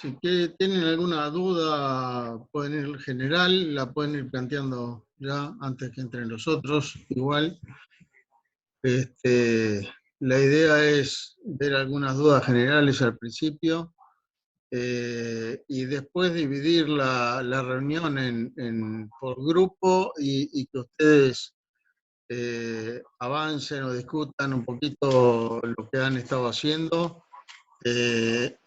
Si que tienen alguna duda, pueden ir general, la pueden ir planteando ya antes que entren los otros. Igual, la idea es ver algunas dudas generales al principio y después dividir la reunión por grupo y que ustedes avancen o discutan un poquito lo que han estado haciendo.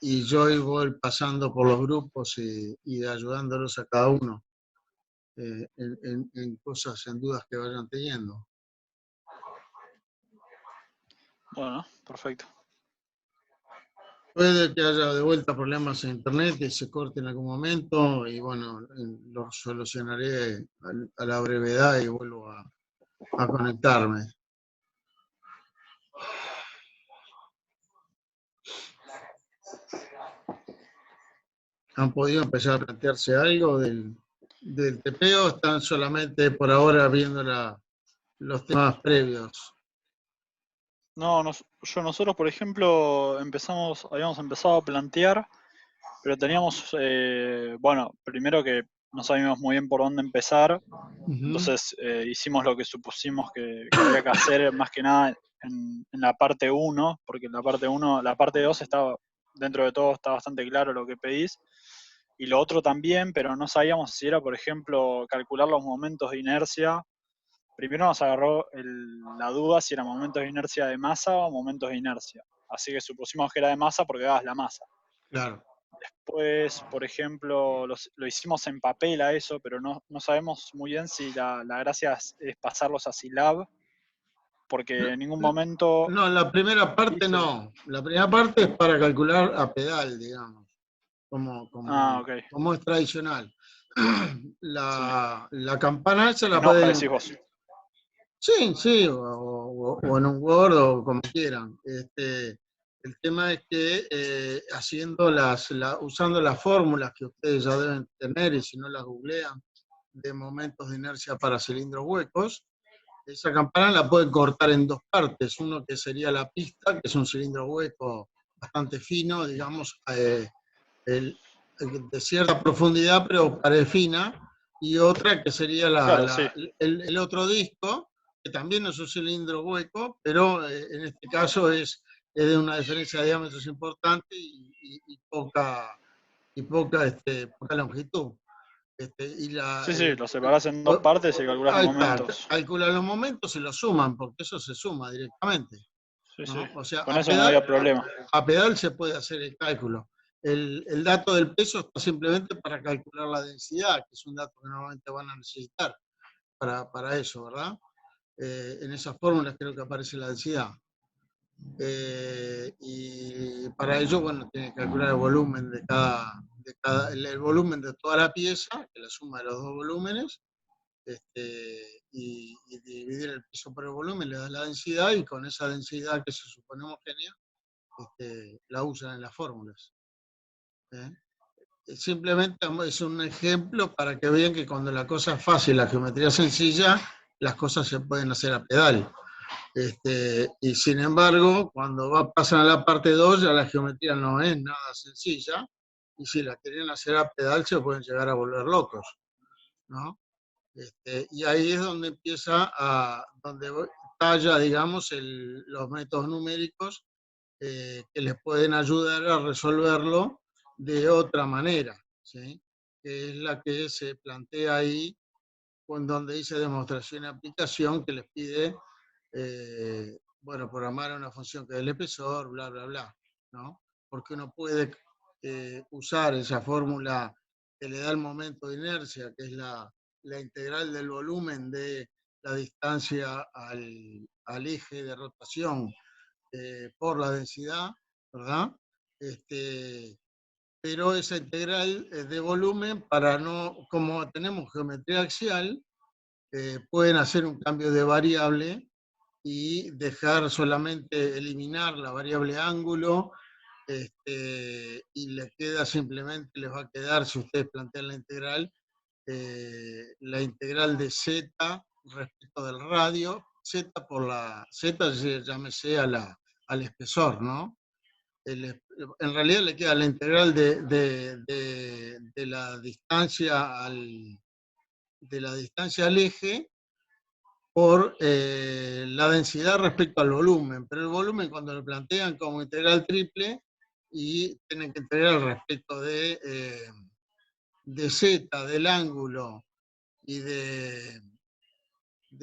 Y yo voy pasando por los grupos y ayudándolos a cada uno en cosas, en dudas que vayan teniendo. Bueno, perfecto. Puede que haya de vuelta problemas en internet y se corte en algún momento y bueno, lo solucionaré a la brevedad y vuelvo a conectarme. ¿Han podido empezar a plantearse algo del TP o están solamente por ahora viendo los temas previos? No, nosotros, por ejemplo, habíamos empezado a plantear, pero teníamos, bueno, primero que no sabíamos muy bien por dónde empezar, entonces hicimos lo que supusimos que había que hacer, más que nada en la parte 1, porque en la parte 1, la parte 2 estaba, dentro de todo está bastante claro lo que pedís, y lo otro también, pero no sabíamos si era, por ejemplo, calcular los momentos de inercia. Primero nos agarró la duda si eran momentos de inercia de masa o momentos de inercia. Así que supusimos que era de masa porque dabas la masa. Claro. Después, por ejemplo, lo hicimos en papel a eso, pero no sabemos muy bien si la gracia es pasarlos a Silab, porque en ningún momento No, la primera parte hice. no. La primera parte es para calcular a pedal, digamos, Ah, ok. como es tradicional. Sí. La campana esa la En hoja pueden. decís vos. Sí, sí, o en un Word o como quieran. El tema es que haciendo usando las fórmulas que ustedes ya deben tener y si no las googlean de momentos de inercia para cilindros huecos, esa campana la pueden cortar en dos partes. Uno que sería la pista, que es un cilindro hueco bastante fino, digamos, de cierta profundidad, pero pared fina, y otra que sería Claro, sí. el otro disco, que también es un cilindro hueco, pero en este caso es de una diferencia de diámetros importante y poca longitud. Y Sí, sí, lo separás en dos partes y calculás los ahí está, momentos. calcula los momentos y los suman, porque eso se suma directamente, Sí, sí. ¿no? O sea, Con eso no había problema. a pedal se puede hacer el cálculo. El dato del peso está simplemente para calcular la densidad, que es un dato que normalmente van a necesitar para eso, ¿verdad? En esas fórmulas creo que aparece la densidad. Y para ello, bueno, tiene que calcular el volumen el volumen de toda la pieza, que es la suma de los dos volúmenes, y dividir el peso por el volumen, le da la densidad y con esa densidad que se supone homogénea, la usan en las fórmulas. ¿eh? Simplemente es un ejemplo para que vean que cuando la cosa es fácil, la geometría sencilla, las cosas se pueden hacer a pedal. Y sin embargo, cuando pasan a la parte 2, ya la geometría no es nada sencilla, y si la quieren hacer a pedal se pueden llegar a volver locos, ¿no? Y ahí es donde donde talla, digamos, los métodos numéricos que les pueden ayudar a resolverlo de otra manera, ¿sí? Que es la que se plantea ahí, con donde dice demostración y aplicación, que les pide, bueno, programar una función que dé el espesor, bla, bla, bla, ¿no? Porque uno puede usar esa fórmula que le da el momento de inercia, que es la integral del volumen de la distancia al eje de rotación por la densidad, ¿verdad? Pero esa integral de volumen, como tenemos geometría axial, pueden hacer un cambio de variable y dejar solamente eliminar la variable ángulo, y les queda simplemente, les va a quedar, si ustedes plantean la integral de z respecto del radio, z por la z, llámese al espesor, ¿no? en realidad le queda la integral de la distancia al eje por la densidad respecto al volumen, pero el volumen cuando lo plantean como integral triple y tienen que integrar respecto de z, del ángulo y de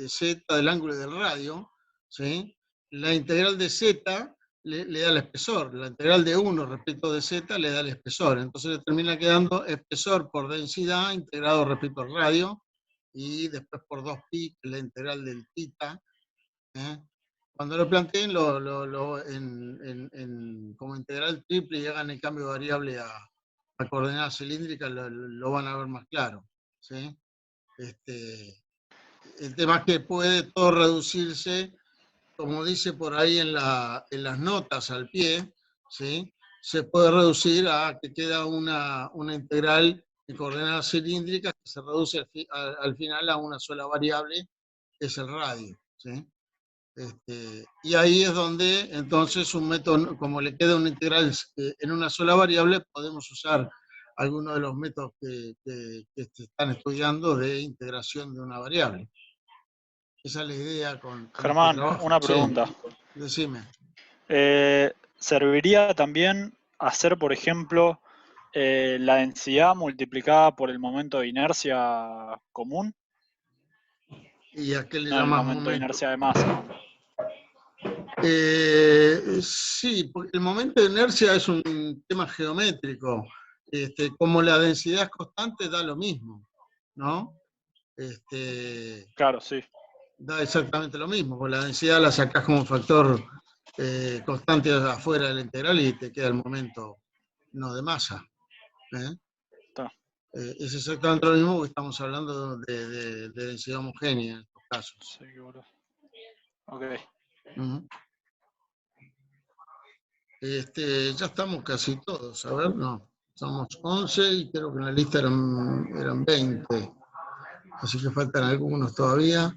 z, del ángulo y del radio, ¿sí? La integral de z le da el espesor, la integral de 1 respecto de z le da el espesor, entonces le termina quedando espesor por densidad integrado respecto al radio, y después por 2pi, la integral del θ. ¿eh? Cuando lo planteen como integral triple y hagan el cambio de variable a coordenadas cilíndricas, lo van a ver más claro. ¿sí? El tema es que puede todo reducirse, como dice por ahí en las notas al pie, ¿sí? Se puede reducir a que queda una integral de coordenadas cilíndricas que se reduce al final a una sola variable, que es el radio. ¿sí? Y ahí es donde entonces un método, como le queda una integral en una sola variable, podemos usar algunos de los métodos que se están estudiando de integración de una variable. Esa es la idea con este Germán, trabajo. una Sí, pregunta. decime. ¿Serviría también hacer, por ejemplo, la densidad multiplicada por el momento de inercia común? ¿Y a qué le No, el llamas momento de momento? inercia de masa. Sí, porque el momento de inercia es un tema geométrico. Como la densidad es constante, da lo mismo, ¿no? Claro, sí. Da exactamente lo mismo, porque la densidad la sacás como un factor constante afuera de la integral y te queda el momento no de masa. ¿eh? Está. Es exactamente lo mismo que estamos hablando de densidad homogénea en estos casos. Sí, qué boludo. Ok. Uh-huh. Ya estamos casi todos, a ver, no, somos 11 y creo que en la lista eran 20, así que faltan algunos todavía.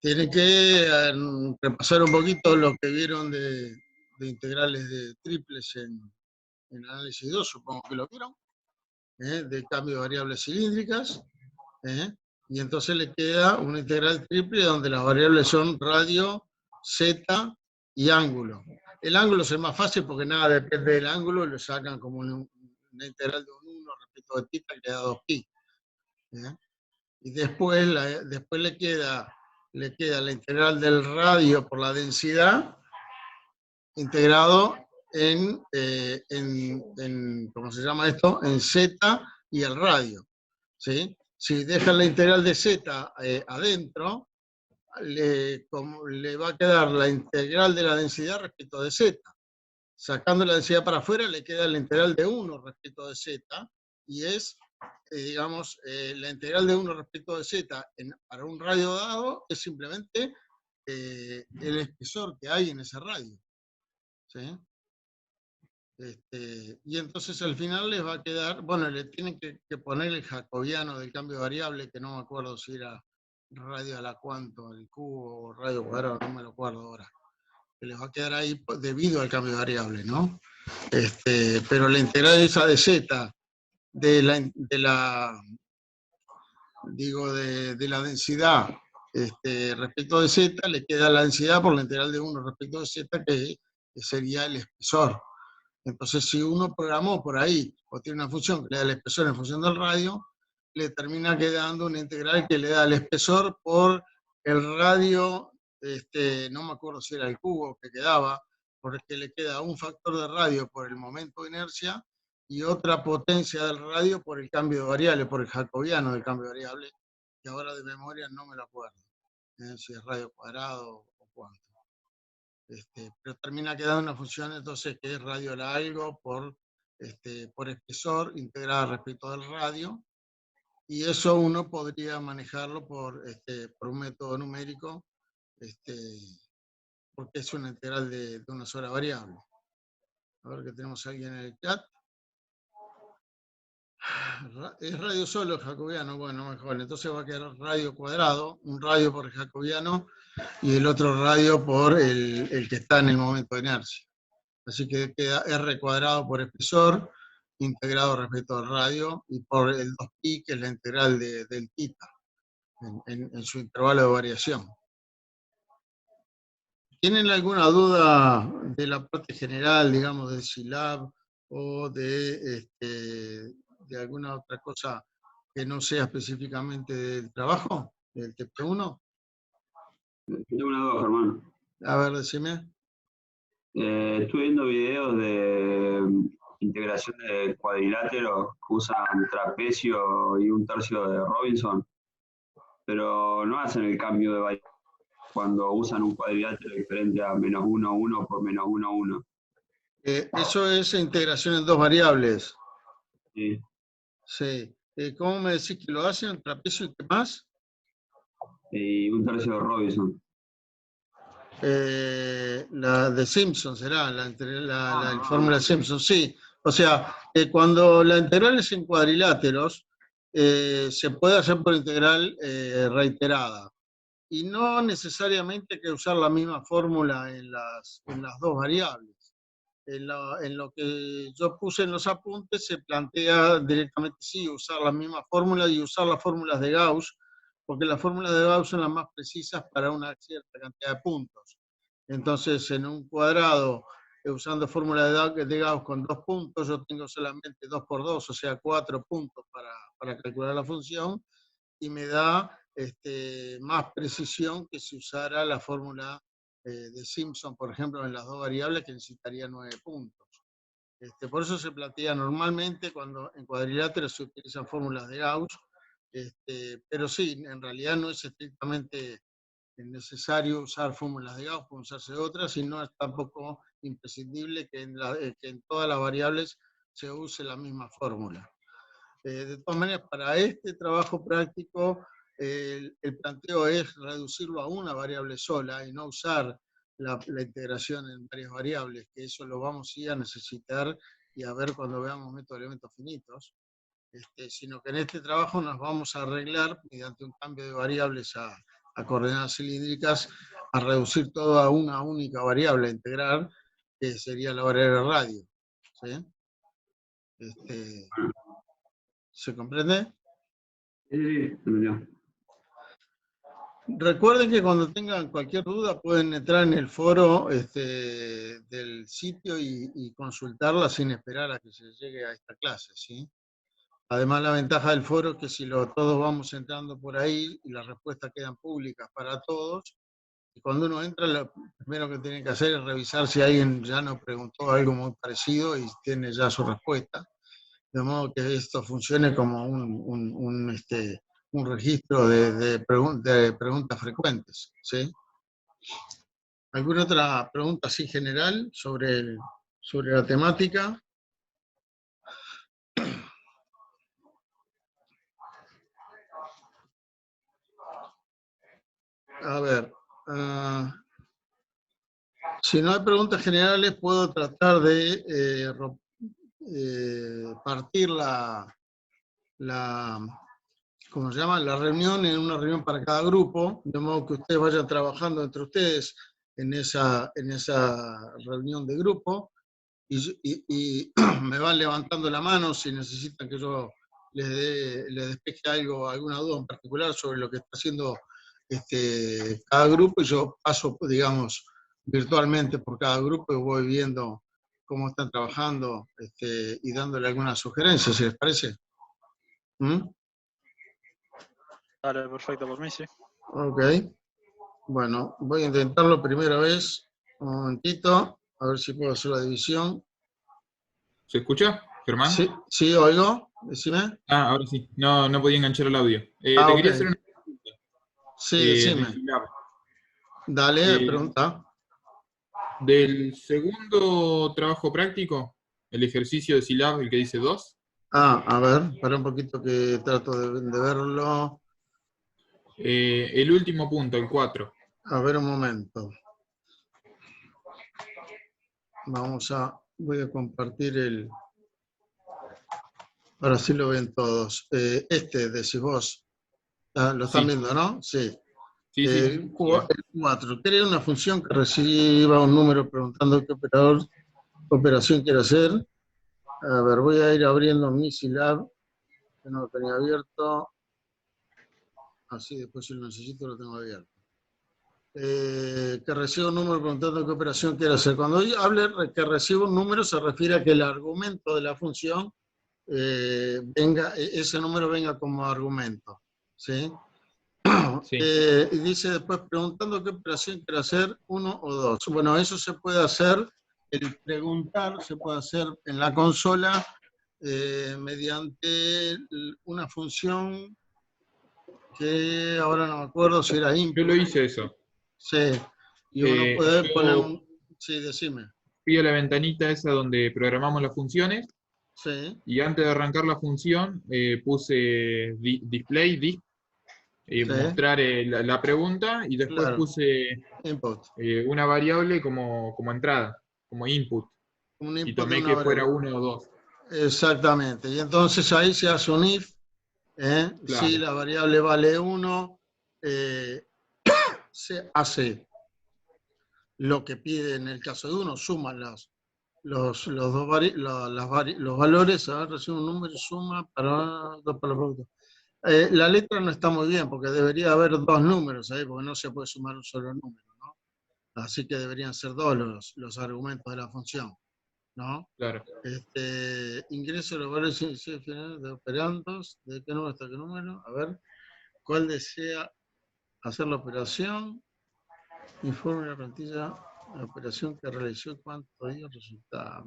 Tienen que repasar un poquito lo que vieron de integrales de triples en análisis 2, supongo que lo vieron, de cambio de variables cilíndricas, y entonces le queda una integral triple donde las variables son radio, z y ángulo. El ángulo es el más fácil porque nada depende del ángulo, lo sacan como una integral de un 1 respecto de θ que da 2pi. Y después le queda la integral del radio por la densidad integrado ¿cómo se llama esto? En z y el radio. ¿sí? Si dejan la integral de z adentro, le va a quedar la integral de la densidad respecto de z. Sacando la densidad para afuera, le queda la integral de 1 respecto de z, y es, digamos, la integral de 1 respecto de z para un radio dado es simplemente el espesor que hay en ese radio. ¿sí? Y entonces al final les va a quedar, bueno, le tienen que poner el jacobiano del cambio de variable, que no me acuerdo si era radio a la cuánto, al cubo o radio cuadrado, no me lo acuerdo ahora. Que les va a quedar ahí debido al cambio de variable, ¿no? Pero la integral esa de z, de la densidad respecto de z, le queda la densidad por la integral de 1 respecto de z, que sería el espesor. Entonces, si uno programó por ahí, o tiene una función que le da el espesor en función del radio, le termina quedando una integral que le da el espesor por el radio, no me acuerdo si era el cubo que quedaba, porque le queda un factor de radio por el momento de inercia y otra potencia del radio por el cambio de variable, por el jacobiano del cambio de variable, que ahora de memoria no me lo acuerdo, si es radio cuadrado o cuánto. Pero termina quedando una función entonces que es radio a la algo por espesor integrada respecto del radio, y eso uno podría manejarlo por un método numérico, porque es una integral de una sola variable. A ver que tenemos a alguien en el chat. Es radio solo jacobiano, bueno, mejor. Entonces va a quedar radio cuadrado, un radio por el jacobiano y el otro radio por el que está en el momento de inercia. Así que queda R cuadrado por espesor, integrado respecto al radio, y por el 2pi, que es la integral del θ, en su intervalo de variación. ¿Tienen alguna duda de la parte general, digamos, de Scilab o de alguna otra cosa que no sea específicamente del trabajo, del TP1? Tengo una duda, Germán. A ver, decime. Estuve viendo videos de integración de cuadriláteros que usan trapecio y un tercio de Robinson, pero no hacen el cambio de variable cuando usan un cuadrilátero diferente a -1, 1 por -1, 1. Eso es integración en dos variables. Sí. Sí. ¿Cómo me decís que lo hacen? ¿Trapecio y qué más? Y un tercio de Robinson. La de Simpson será, la fórmula de Simpson, sí. O sea, cuando la integral es en cuadriláteros, se puede hacer por integral reiterada. Y no necesariamente hay que usar la misma fórmula en las dos variables. En lo que yo puse en los apuntes se plantea directamente, sí, usar la misma fórmula y usar las fórmulas de Gauss, porque las fórmulas de Gauss son las más precisas para una cierta cantidad de puntos. Entonces, en un cuadrado, usando fórmula de Gauss con 2 puntos, yo tengo solamente 2 por 2, o sea, 4 puntos para calcular la función, y me da más precisión que si usara la fórmula de Simpson, por ejemplo, en las dos variables, que necesitaría 9 puntos. Por eso se plantea normalmente cuando en cuadriláteros se utilizan fórmulas de Gauss, pero sí, en realidad no es estrictamente necesario usar fórmulas de Gauss, pueden usarse otras, y no es tampoco imprescindible que en todas las variables se use la misma fórmula. De todas maneras, para este trabajo práctico, el planteo es reducirlo a una variable sola y no usar la integración en varias variables, que eso lo vamos a necesitar y a ver cuando veamos método de elementos finitos, sino que en este trabajo nos vamos a arreglar mediante un cambio de variables a coordenadas cilíndricas, a reducir todo a una única variable a integrar, que sería la variable radio. ¿Sí? ¿Se comprende? Sí, sí. Recuerden que cuando tengan cualquier duda pueden entrar en el foro del sitio y consultarla sin esperar a que se llegue a esta clase, ¿sí? Además, la ventaja del foro es que si todos vamos entrando por ahí y las respuestas quedan públicas para todos, y cuando uno entra, lo primero que tiene que hacer es revisar si alguien ya nos preguntó algo muy parecido y tiene ya su respuesta, de modo que esto funcione como un registro de preguntas frecuentes, ¿sí? ¿Alguna otra pregunta así general sobre la temática? A ver, si no hay preguntas generales, puedo tratar de partir ¿cómo se llama? La reunión en una reunión para cada grupo, de modo que ustedes vayan trabajando entre ustedes en esa reunión de grupo, y me van levantando la mano si necesitan que yo les despeje alguna duda en particular sobre lo que está haciendo cada grupo, y yo paso, digamos, virtualmente por cada grupo y voy viendo cómo están trabajando y dándole algunas sugerencias, si les parece. ¿Mm? Dale, perfecto, por mí sí. Ok. Bueno, voy a intentarlo primera vez. Un momentito, a ver si puedo hacer la división. ¿Se escucha, Germán? Sí, sí, oigo. Decime. Ah, ahora sí. No, no podía enganchar el audio. Te Ok. quería hacer una pregunta. Sí, De decime. Scilab. Dale, pregunta. Del segundo trabajo práctico, el ejercicio de Scilab, el que dice 2. A ver, para un poquito que trato de verlo. El último punto, el 4. A ver un momento. Voy a compartir Ahora sí lo ven todos. Decís vos, lo están Sí. viendo, ¿no? Sí. Sí, sí. El 4. Crea una función que reciba un número preguntando qué operación quiere hacer. A ver, voy a ir abriendo mi Silab, que no lo tenía abierto. Así después si lo necesito lo tengo abierto. Que reciba un número preguntando qué operación quiere hacer. Cuando hable que reciba un número se refiere a que el argumento de la función ese número venga como argumento. ¿Sí? Sí. Y dice después preguntando qué operación quiere hacer, 1 o 2. Bueno, eso se puede hacer, el preguntar se puede hacer en la consola mediante una función que ahora no me acuerdo si era Yo input. lo hice eso. Sí, y uno puede poner Yo Sí, decime. fui a la ventanita esa donde programamos las funciones Sí, y antes de arrancar la función puse display, sí, mostrar la pregunta y después claro, puse input. una variable como entrada, como input, Un y input de tomé una que fuera variable. 1 o 2. Exactamente, y entonces ahí se hace un if. Si Claro, la variable vale 1, se hace lo que pide en el caso de 1, suma los valores, a ver, recibe un número y suma para los productos. La letra no está muy bien, porque debería haber 2 números ahí, porque no se puede sumar un solo número, ¿no? Así que deberían ser 2 los argumentos de la función, ¿no? claro. Ingreso los valores iniciales finales de operandos, ¿de qué número hasta qué número? A ver, ¿cuál desea hacer la operación? Informe la plantilla, la operación que realizó y cuánto dio el resultado.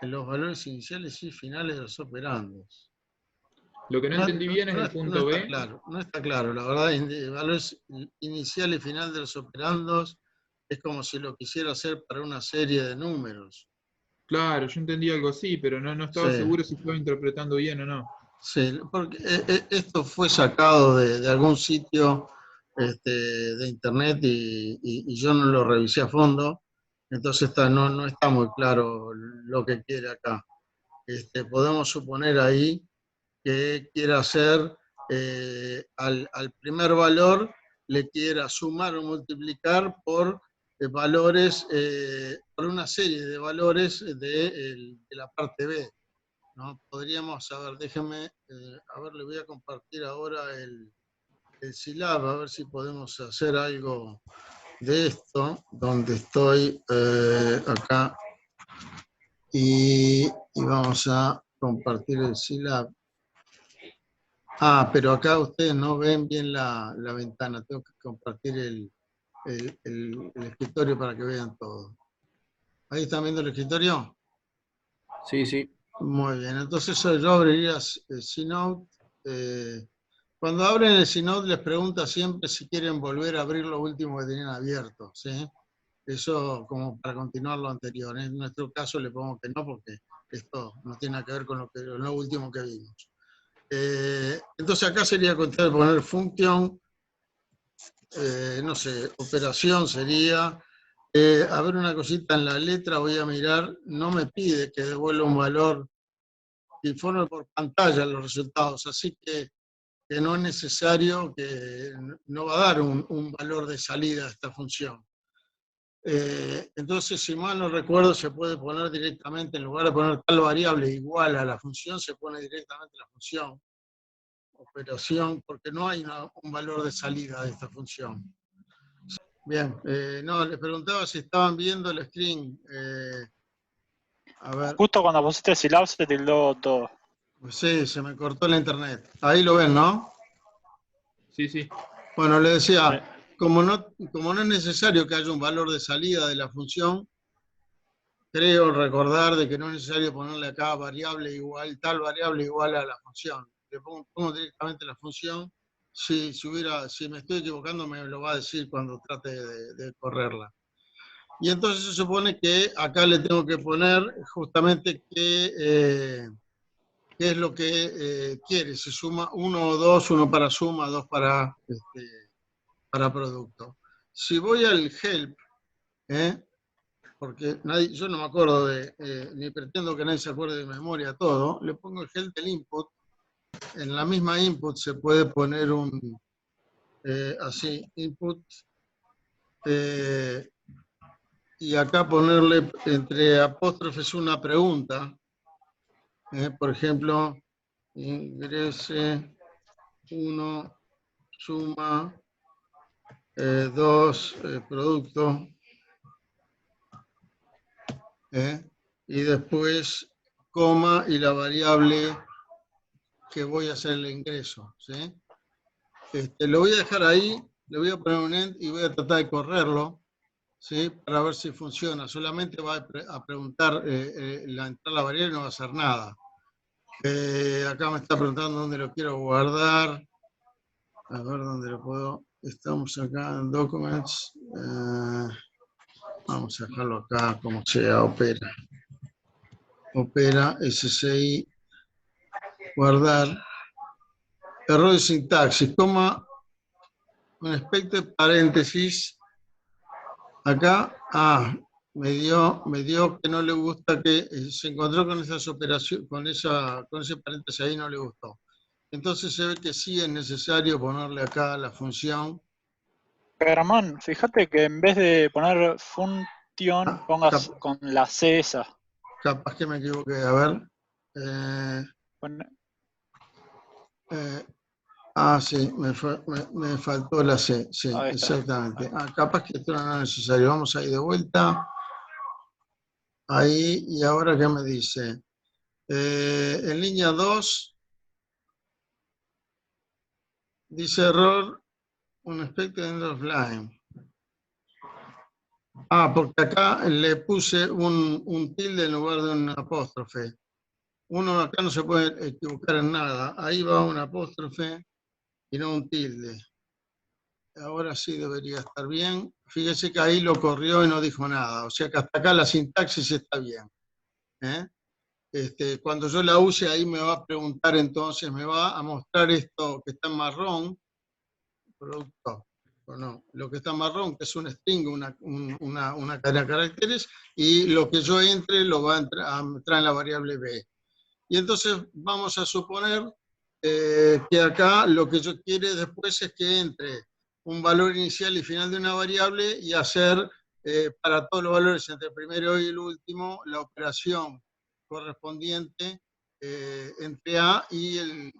En los valores iniciales y finales de los operandos. Lo que no entendí bien es el No punto está B. claro, no está claro. La verdad, valores inicial y final de los operandos es como si lo quisiera hacer para una serie de números. Claro, yo entendí algo así, pero no estaba Sí. seguro si estaba interpretando bien o no. Sí, porque esto fue sacado de algún sitio de internet y yo no lo revisé a fondo, entonces no está muy claro lo que quiere acá. Podemos suponer ahí que quiera hacer al primer valor, le quiera sumar o multiplicar por valores, por una serie de valores de la parte B. ¿No? Podríamos, a ver, déjeme, a ver, le voy a compartir ahora el Silab, a ver si podemos hacer algo de esto, donde estoy acá, y vamos a compartir el Silab. Pero acá ustedes no ven bien la ventana, tengo que compartir el escritorio para que vean todo. ¿Ahí están viendo el escritorio? Sí, sí. Muy bien, entonces yo abriría Synode. Cuando abren el Synode les pregunta siempre si quieren volver a abrir lo último que tenían abierto, ¿sí? Eso como para continuar lo anterior. En nuestro caso le pongo que no, porque esto no tiene nada que ver con lo último que vimos. Entonces acá sería cuestión de poner función, no sé, operación sería, a ver una cosita en la letra, voy a mirar, no me pide que devuelva un valor, informe por pantalla los resultados, así que no es necesario, que no va a dar un valor de salida a esta función. Entonces, si mal no recuerdo, se puede poner directamente, en lugar de poner tal variable igual a la función, se pone directamente la función, operación, porque no hay un valor de salida de esta función. Bien, no, les preguntaba si estaban viendo el screen. A ver, Justo cuando pusiste Silab se tildó todo. pues sí, se me cortó la internet. Ahí lo ven, ¿no? Sí, sí. Bueno, le decía, Sí. como no es necesario que haya un valor de salida de la función, creo recordar de que no es necesario ponerle acá variable igual, tal variable igual a la función. Le pongo directamente la función. Si me estoy equivocando, me lo va a decir cuando trate de correrla. Y entonces se supone que acá le tengo que poner justamente qué es lo que quiere. Si suma 1 o 2, 1 para suma, 2 para producto. Si voy al help, porque nadie, yo no me acuerdo ni pretendo que nadie se acuerde de memoria todo, le pongo el health del input. En la misma input se puede poner así, input, y acá ponerle entre apóstrofes una pregunta. Por ejemplo, ingrese 1, suma 2, producto. Y después coma y la variable que voy a hacer el ingreso. ¿Sí? Lo voy a dejar ahí, le voy a poner un end y voy a tratar de correrlo, ¿sí? Para ver si funciona. Solamente va a preguntar entrar la variable y no va a hacer nada. Acá me está preguntando dónde lo quiero guardar. A ver dónde lo puedo. Estamos acá en Documents. Vamos a dejarlo acá como sea, opera. Opera, SCI, guardar. Error de sintaxis, coma, un espectro de paréntesis. Acá, me dio que no le gusta que se encontró con esas operaciones, con ese paréntesis ahí no le gustó. Entonces se ve que sí es necesario ponerle acá la función. Germán, fíjate que en vez de poner función, pongas con la C esa. Capaz que me equivoqué, a ver. Sí, me faltó la C, sí, exactamente. Capaz que esto no es necesario. Vamos ahí de vuelta. Ahí, y ahora ¿qué me dice? En línea 2, dice error, un aspecto de end of line. Porque acá le puse un tilde en lugar de un apóstrofe. Uno acá no se puede equivocar en nada. Ahí va un apóstrofe y no un tilde. Ahora sí debería estar bien. Fíjese que ahí lo corrió y no dijo nada. O sea que hasta acá la sintaxis está bien. Cuando yo la use ahí me va a preguntar entonces, me va a mostrar esto que está en marrón. Producto. No, lo que está en marrón, que es un string, una cadena de caracteres, y lo que yo entre lo va a entrar en la variable b. Y entonces vamos a suponer que acá lo que yo quiero después es que entre un valor inicial y final de una variable y hacer para todos los valores entre el primero y el último la operación correspondiente entre A y el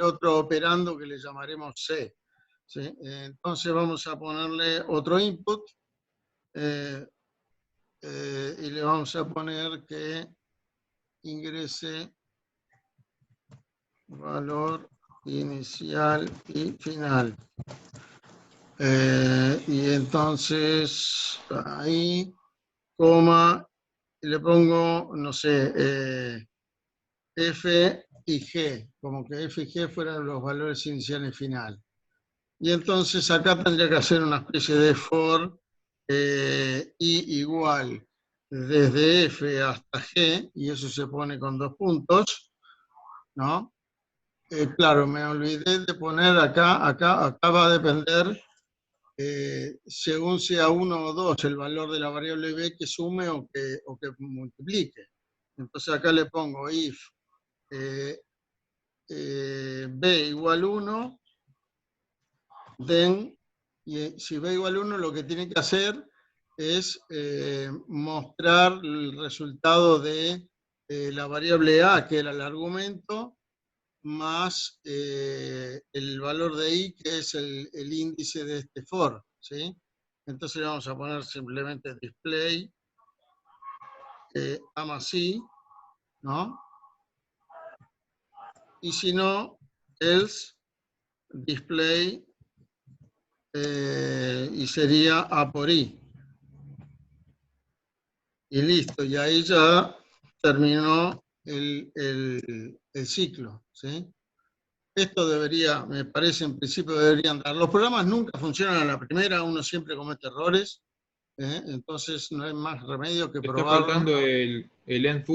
otro operando que le llamaremos C. ¿Sí? Entonces vamos a ponerle otro input y le vamos a poner que ingrese valor inicial y final. Y entonces ahí, coma, le pongo, no sé, F y G, como que F y G fueran los valores iniciales y final. Y entonces acá tendría que hacer una especie de for i igual desde F hasta G, y eso se pone con 2 puntos, ¿no? Claro, me olvidé de poner acá va a depender, según sea 1 o 2, el valor de la variable b que sume o que multiplique. Entonces acá le pongo if b igual 1, then, y si b igual 1, lo que tiene que hacer es mostrar el resultado de la variable a, que era el argumento, más el valor de i, que es el índice de este for, ¿sí? Entonces le vamos a poner simplemente display a más i, ¿no? Y si no, else display y sería a por i. Y listo, y ahí ya terminó el ciclo, ¿sí? Esto debería, me parece, en principio deberían dar. Los programas nunca funcionan a la primera, uno siempre comete errores, entonces no hay más remedio que probarlo. Está faltando el end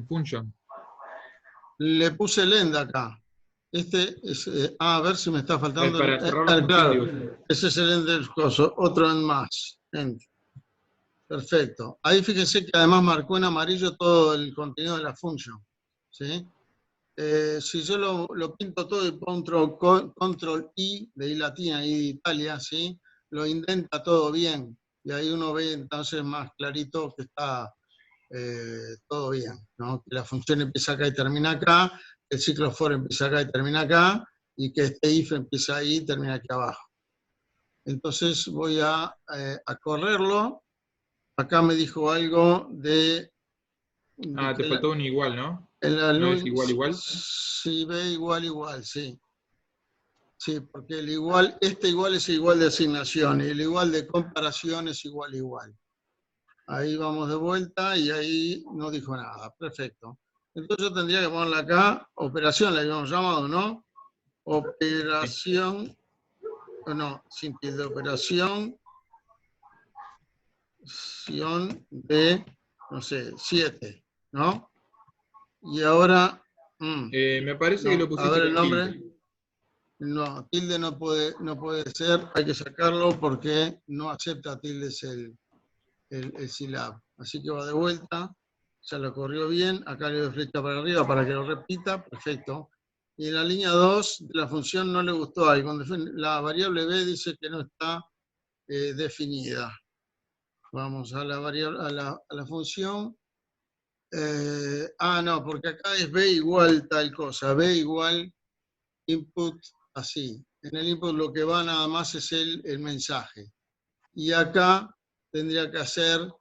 function. Le puse el end acá. A ver si me está faltando. Para cerrar la función, claro, digo. ese es el end del coso, otro end más. End. Perfecto. Ahí fíjense que además marcó en amarillo todo el contenido de la función. ¿Sí? Si yo lo pinto todo y control I, de I latina, I de Italia, ¿sí? Lo indenta todo bien. Y ahí uno ve entonces más clarito que está todo bien, ¿no? Que la función empieza acá y termina acá, que el ciclo for empieza acá y termina acá, y que este if empieza ahí y termina aquí abajo. Entonces voy a correrlo. Acá me dijo algo de Te que faltó un igual, ¿no? ¿No es el igual igual? sí, ve igual, sí. Sí, porque el igual, este igual es igual de asignación, y el igual de comparación es igual. Ahí vamos de vuelta y ahí no dijo nada. Perfecto. Entonces yo tendría que ponerle acá, operación, la habíamos llamado, ¿no? Operación, no, sin tilde, operación de, no sé, 7, ¿no? Y ahora, Me parece que no, lo a ver pusiste el con nombre. tilde. No, tilde no puede ser, hay que sacarlo porque no acepta tildes el syllab. Así que va de vuelta, ya lo corrió bien, acá le doy flecha para arriba para que lo repita, perfecto. Y en la línea 2 de la función no le gustó algo, la variable b dice que no está definida. Vamos a la variable, a la función. No, porque acá es b igual tal cosa, b igual input así. En el input lo que va nada más es el mensaje. Y acá tendría que hacer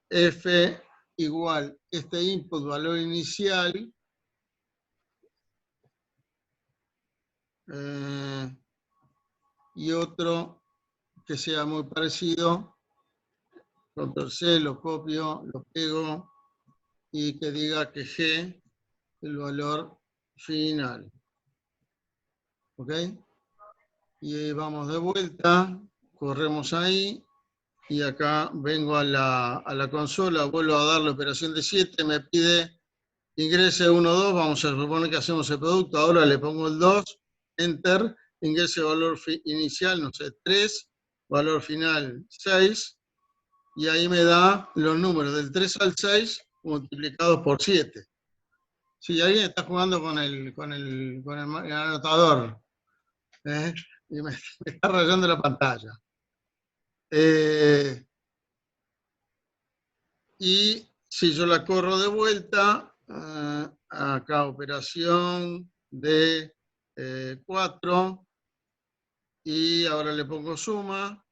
f igual este input valor inicial y otro que sea muy parecido. Control C, lo copio, lo pego y que diga que G el valor final. ¿Ok? Y vamos de vuelta, corremos ahí. Y acá vengo a la consola, vuelvo a darle operación de 7, me pide ingrese 1, 2, vamos a suponer que hacemos el producto, ahora le pongo el 2, enter, ingrese valor inicial, no sé, 3, valor final 6, y ahí me da los números del 3 al 6 multiplicados por 7. Si alguien está jugando con el anotador, y me está rayando la pantalla. Y si yo la corro de vuelta, acá operación de 4, y ahora le pongo suma,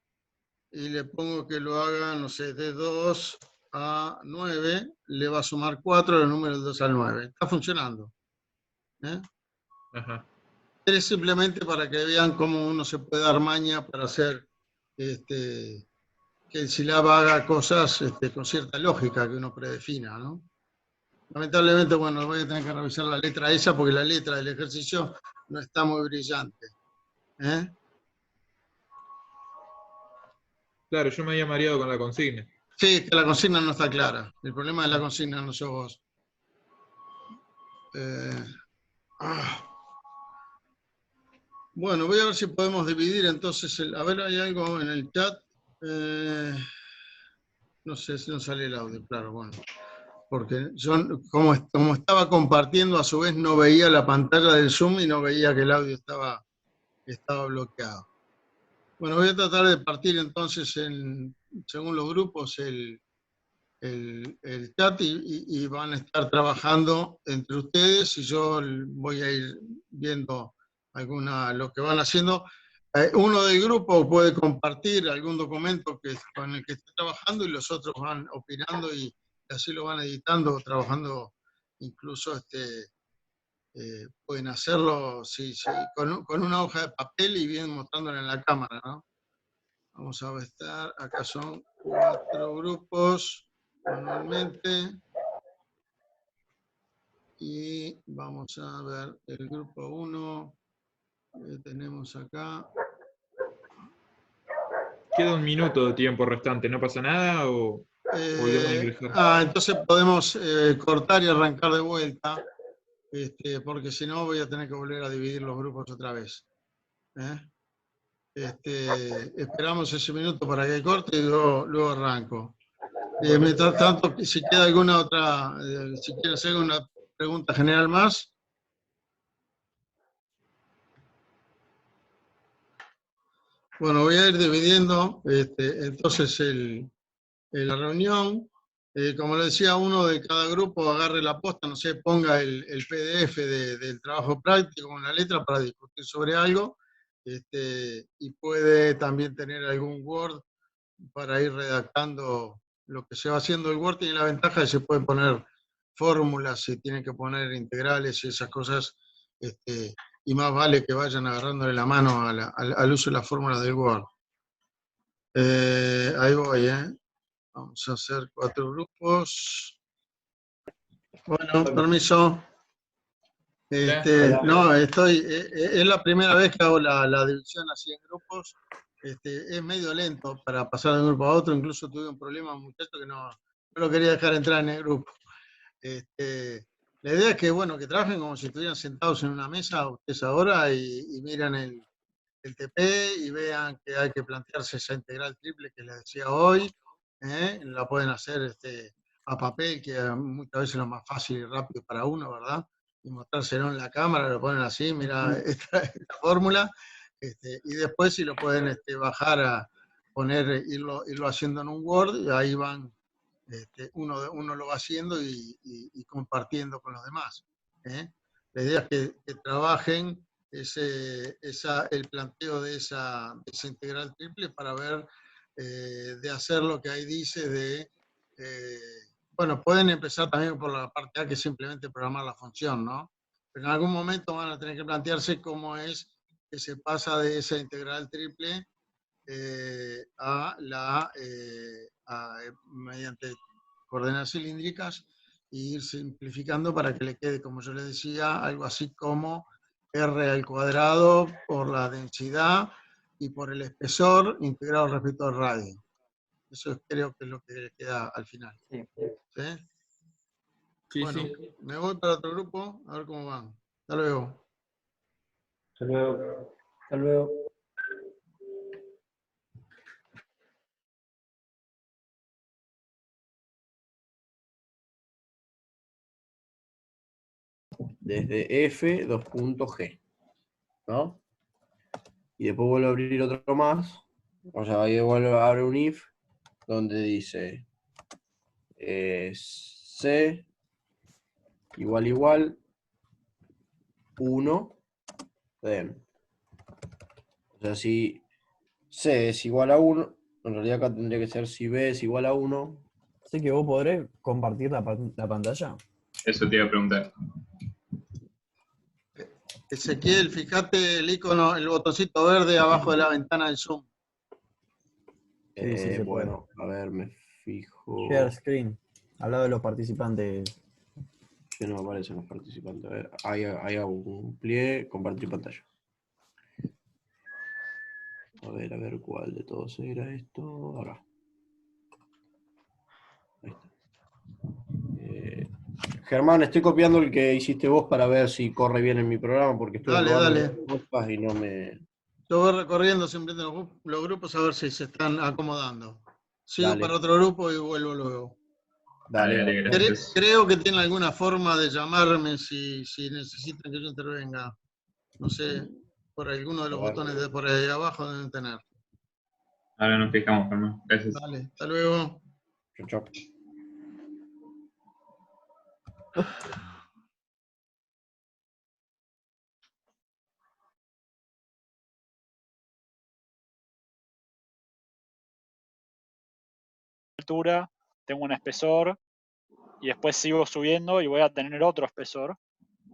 y le pongo que lo haga, no sé, de 2 a 9, le va a sumar 4 los números de 2 al 9. Está funcionando. Ajá. Es simplemente para que vean cómo uno se puede dar maña para hacer que el syllab haga cosas con cierta lógica que uno predefina, ¿no? Lamentablemente, bueno, voy a tener que revisar la letra esa porque la letra del ejercicio no está muy brillante. Claro, yo me había mareado con la consigna. Sí, que la consigna no está clara. El problema de la consigna no sos vos. Bueno, voy a ver si podemos dividir entonces. A ver, hay algo en el chat. No sé si no sale el audio, claro, bueno. Porque yo, como estaba compartiendo, a su vez no veía la pantalla del Zoom y no veía que el audio estaba bloqueado. Bueno, voy a tratar de partir entonces, según los grupos, el chat y van a estar trabajando entre ustedes y yo voy a ir viendo lo que van haciendo. Uno del grupo puede compartir algún documento con el que esté trabajando y los otros van opinando y así lo van editando, trabajando incluso pueden hacerlo con una hoja de papel y bien mostrándolo en la cámara, ¿no? Vamos a estar, acá son 4 grupos manualmente y vamos a ver el grupo 1 que tenemos acá. Queda un minuto de tiempo restante, ¿no pasa nada o volvemos a ingresar? Entonces podemos cortar y arrancar de vuelta, porque si no voy a tener que volver a dividir los grupos otra vez. Esperamos ese minuto para que corte y luego arranco. Mientras tanto, si queda alguna otra, si quiere hacer una pregunta general más. Bueno, voy a ir dividiendo entonces la reunión. Como le decía, uno de cada grupo agarre la posta, no sé, ponga el PDF del trabajo práctico con la letra para discutir sobre algo, y puede también tener algún Word para ir redactando lo que se va haciendo. El Word tiene la ventaja de que se puede poner fórmulas, se tienen que poner integrales y esas cosas, y más vale que vayan agarrándole la mano al uso de las fórmulas del Word. Ahí voy, Vamos a hacer 4 grupos. Bueno, permiso. No, es la primera vez que hago la división así en grupos. Es medio lento para pasar de un grupo a otro. Incluso tuve un problema, un muchacho que no lo quería dejar entrar en el grupo. La idea es que, bueno, que trabajen como si estuvieran sentados en una mesa ustedes ahora y miran el TP y vean que hay que plantearse esa integral triple que les decía hoy. La pueden hacer a papel, que muchas veces es lo más fácil y rápido para uno, ¿verdad? Y mostrárselo en la cámara, lo ponen así, mira esta fórmula, y después si lo pueden bajar a poner, irlo haciendo en un Word, y ahí van, uno lo va haciendo y compartiendo con los demás. La idea es que trabajen el planteo de esa integral triple para ver de hacer lo que ahí dice bueno, pueden empezar también por la parte A, que es simplemente programar la función, ¿no? Pero en algún momento van a tener que plantearse cómo es que se pasa de esa integral triple mediante coordenadas cilíndricas e ir simplificando para que le quede, como yo les decía, algo así como R al cuadrado por la densidad y por el espesor integrado respecto al radio. Eso creo que es lo que queda al final. Sí. ¿Sí? Sí, Bueno, sí. me voy para otro grupo, a ver cómo van. Hasta luego. Hasta luego. Hasta luego. Desde F, 2.G, ¿no? Y después vuelvo a abrir otro más. O sea, ahí vuelvo a abrir un if donde dice C igual 1 den. O sea, si C es igual a 1, en realidad acá tendría que ser si B es igual a 1. Así que vos podrés compartir la pantalla. Eso te iba a preguntar. Ezequiel, fíjate el icono, el botoncito verde abajo de la ventana del Zoom. Sí, se Bueno, a ver, me fijo. Share screen, al lado de los participantes. Que no aparecen los participantes. A ver, hay un pliegue, compartir pantalla. A ver cuál de todos era esto. Ahora. Ahí está. Germán, estoy copiando el que hiciste vos para ver si corre bien en mi programa, porque estoy Dale. cosas y no me... Yo voy recorriendo siempre los grupos a ver si se están acomodando. Sigo Dale. para otro grupo y vuelvo luego. Dale, gracias. Creo que tiene alguna forma de llamarme si necesitan que yo intervenga. No sé, por alguno de los botones de por ahí abajo deben tener. Ahora nos fijamos, Germán. Gracias. Dale, hasta luego. Chau. Altura, tengo un espesor y después sigo subiendo y voy a tener otro espesor,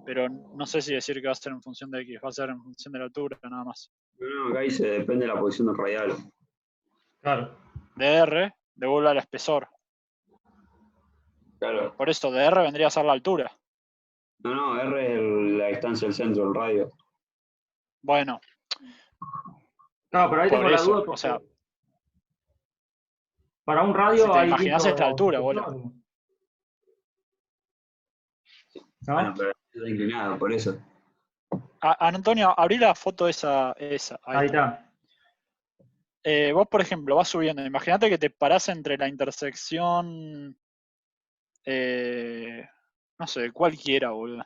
pero no sé si decir que va a ser en función de X, va a ser en función de la altura nada más. No, acá dice depende de la posición del radial. Claro. De R devuelve al espesor. Claro. Por eso de R vendría a ser la altura. No, R es la distancia del centro del radio. Bueno, No, pero ahí por tengo la eso, duda porque o sea, para un radio si te hay imaginas esta altura, boludo. ¿No? Bueno, pero está inclinado, por eso. Antonio, abrí la foto esa. Ahí está. vos, por ejemplo, vas subiendo. Imagínate que te parás entre la intersección, no sé, cualquiera, boludo.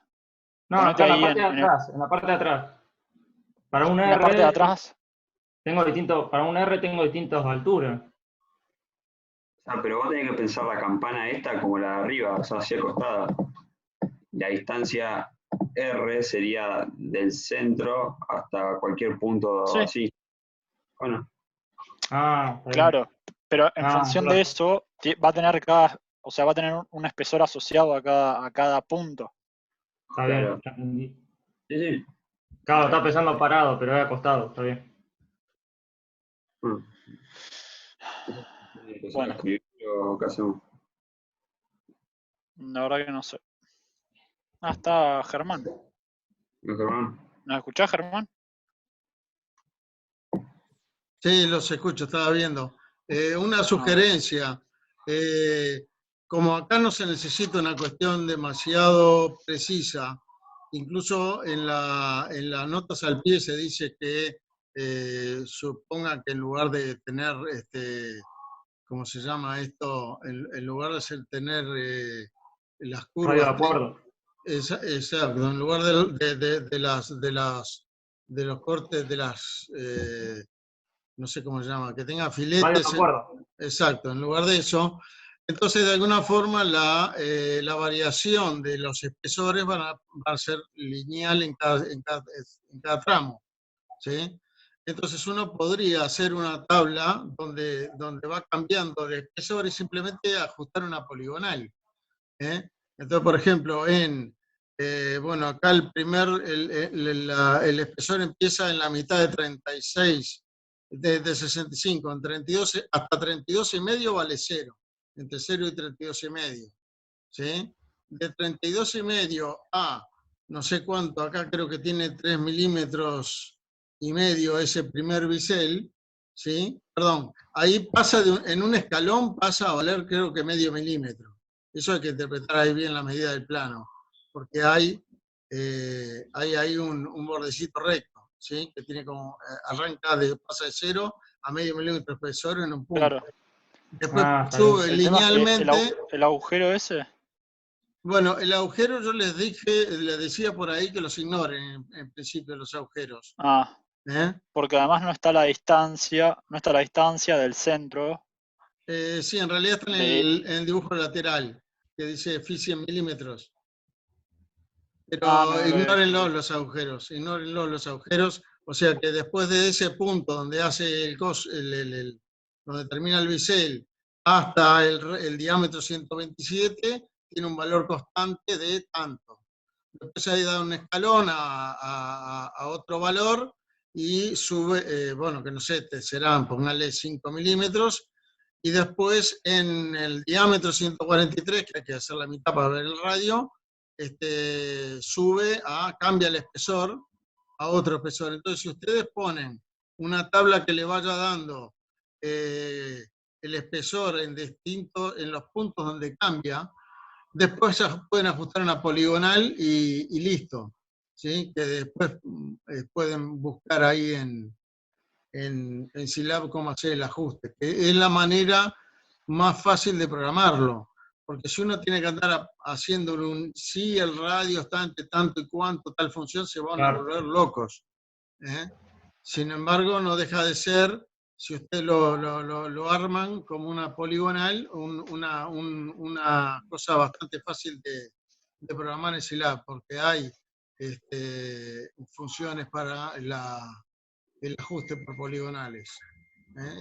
No, Ponete acá en la ahí parte de en atrás, en la parte de atrás. Para un en la parte de R atrás. para un R tengo distintas alturas. Ah, pero vos tenés que pensar la campana esta como la de arriba, o sea, así acostada. La distancia R sería del centro hasta cualquier punto Sí, así. Bueno, Ah, está bien. claro. Pero en Ah, función de claro. eso, va a tener o sea, va a tener un espesor asociado a cada punto. Está claro. bien, ya entendí. Sí, sí. Claro, está pensando parado, pero es acostado, está bien. Bueno, Bueno, escribir lo que hacemos. la verdad que no sé. Ah, está Germán. ¿No, Germán? ¿Nos escuchás, Germán? Sí, los escucho, estaba viendo. Una sugerencia. Como acá no se necesita una cuestión demasiado precisa, incluso en las notas al pie se dice que suponga que en lugar de tener, ¿cómo se llama esto? En lugar de tener las Radio curvas, de acuerdo. exacto, en lugar de los cortes de las no sé cómo se llama, que tenga Radio de filetes, acuerdo. exacto, en lugar de eso. Entonces, de alguna forma, la variación de los espesores va a ser lineal en cada tramo, ¿sí? Entonces, uno podría hacer una tabla donde va cambiando de espesor y simplemente ajustar una poligonal, ¿eh? Entonces, por ejemplo, bueno, acá el espesor empieza en la mitad de 36, de 65, en 32, hasta 32,5 vale 0, entre 0 y 32,5, ¿sí? De 32,5 a no sé cuánto, acá creo que tiene 3,5 milímetros ese primer bisel, ¿sí? Perdón, ahí pasa en un escalón pasa a valer creo que medio milímetro. Eso hay que interpretar ahí bien la medida del plano, porque hay ahí un bordecito recto, ¿sí? Que tiene como, pasa de 0 a medio milímetro de espesor en un punto. Claro. Después Ah, está bien. sube El tema es que linealmente. el agujero ese, Bueno, el agujero yo les decía por ahí que los ignoren en principio los agujeros. porque además no está la distancia del centro. Sí, en realidad está en el dibujo lateral, que dice phi 100 milímetros. Pero No lo he visto. ignórenlos los agujeros. O sea que después de ese punto donde hace donde termina el bisel hasta el diámetro 127, tiene un valor constante de tanto. Después ahí da un escalón a otro valor y sube, bueno, que no sé, serán, póngale 5 milímetros, y después en el diámetro 143, que hay que hacer la mitad para ver el radio, cambia el espesor a otro espesor. Entonces, si ustedes ponen una tabla que le vaya dando el espesor en los puntos donde cambia, después ya pueden ajustar una poligonal y listo, ¿sí? Que después pueden buscar ahí en Silab cómo hacer el ajuste, que es la manera más fácil de programarlo, porque si uno tiene que andar haciendo si el radio está entre tanto y cuánto, tal función, se van a volver locos, ¿eh? Sin embargo, no deja de ser, si usted lo arman como una poligonal, una cosa bastante fácil de programar en Silab, porque hay funciones para el ajuste por poligonales.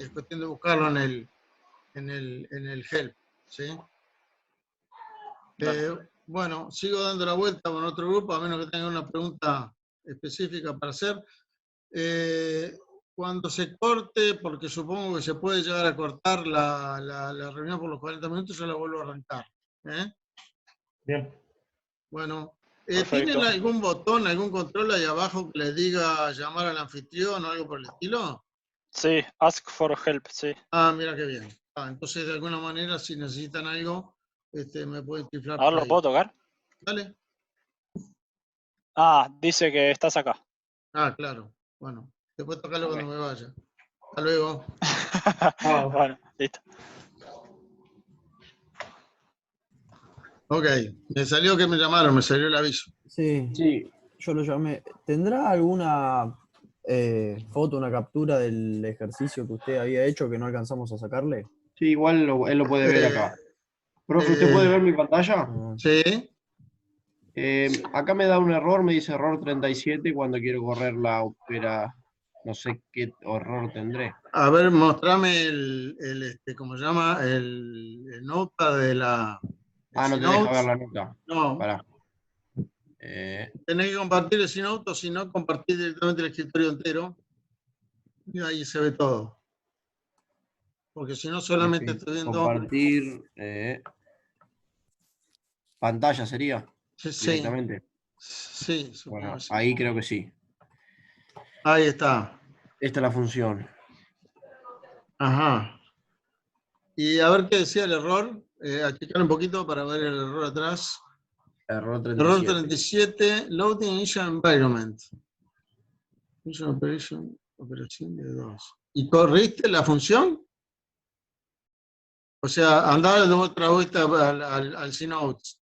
Es cuestión de buscarlo en el help, ¿sí? Bueno, sigo dando la vuelta con otro grupo, a menos que tengan una pregunta específica para hacer. Cuando se corte, porque supongo que se puede llegar a cortar la reunión por los 40 minutos, yo la vuelvo a arrancar. Bien. Bueno, Perfecto. ¿tienen algún botón, algún control ahí abajo que les diga llamar al anfitrión o algo por el estilo? Sí, ask for help, sí. Mira qué bien. Entonces, de alguna manera, si necesitan algo, me pueden chiflar A ver, por ¿lo ahí. puedo tocar? Dale. Dice que estás acá. Claro. Bueno, después tocarlo cuando me vaya. Hasta luego. Bueno, listo. Ok, me salió que me llamaron, me salió el aviso. Sí, Sí, yo lo llamé. ¿Tendrá alguna foto, una captura del ejercicio que usted había hecho que no alcanzamos a sacarle? sí, igual él lo puede ver acá. Profe, ¿usted puede ver mi pantalla? Ah, Sí, Acá me da un error, me dice error 37 cuando quiero correr la ópera. No sé qué error tendré. a ver, mostrame ¿cómo se llama? El nota de la... Ah, no te deja ver la nota. No, Pará. tenés que compartir el Synopse, o si no, compartir directamente el escritorio entero. Y ahí se ve todo. Porque si no, solamente estoy viendo... Compartir pantalla sería Sí, directamente. sí, supongo Bueno, que sí. ahí creo que sí. Ahí está. Esta es la función. Ajá. Y a ver qué decía el error. Achicar un poquito para ver el error atrás. Error Error 37. 37, Loading Initial Environment. Initial operación de 2. ¿Y corriste la función? O sea, andar de otra vuelta al Synopse.